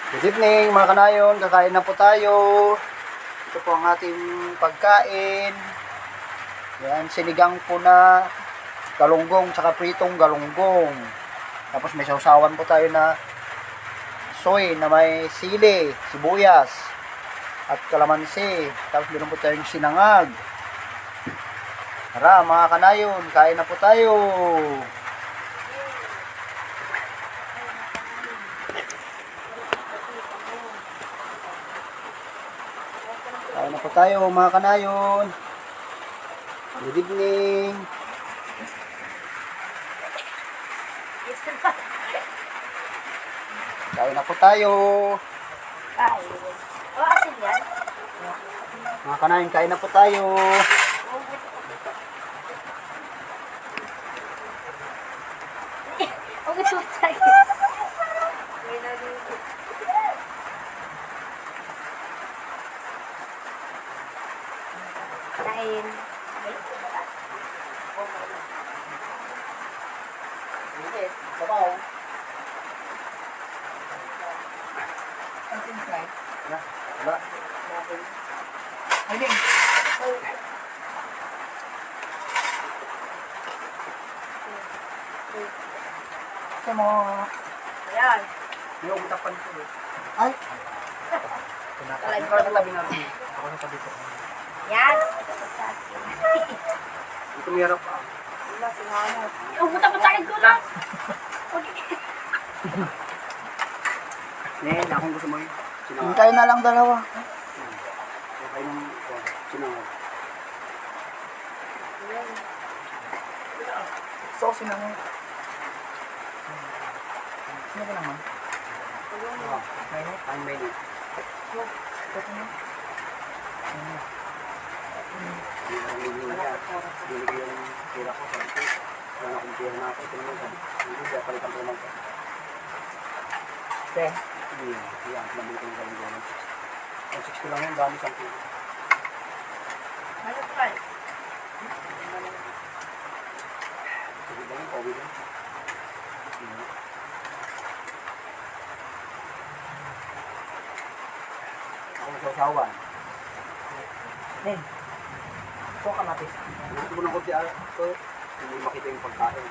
Good evening mga kanayon, kakain na po tayo. Ito po ang ating pagkain. Yan, sinigang po na galunggong, tsaka pritong galunggong. Tapos may sausawan po tayo na soy na may sili, sibuyas, at kalamansi. Tapos meron po tayong sinangag. Tara mga kanayon, kain na po tayo. Kain na po tayo mga kanayon. Good evening. Kain na po tayo. Asin yan? Mga kanayon, kain na po tayo. Okay, so tayo. Kain. Babaw. Wala. Ayun. Sa mo. Ayan. May umutapan ko eh. Ay. Talay Ikaw sa tabi natin. Ako sa tabi ko. Yan. Ito may harap pa. Wala si Hano. Umuta pa sa akin ko lang. Nen, akong gusto mo yun. Hintay na lang dalawa. Okay nung sinangag. Sauce na mo. Ano ba naman? Ang menu. Binigyan yung tira ko. Sabi ko, wala akong tira na ako. Hindi, palitan ko naman. Okay. Yan, nabili ko yung galing. Ang 60 lang yun, dami 10 kilo. Ano pa? Sige ba yun, pauwi lang. Ako sa usawan. Nen. Ito ka matis. Gusto mo ng konti ito, hindi makita yung pagkain.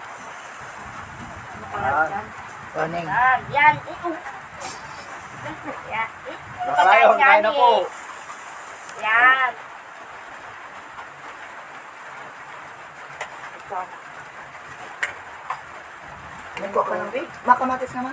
Kaning. Yan. Yan. Yan. Nakalayon, kain na po. Yan. Nagkuha ka ng big. Makamatis naman.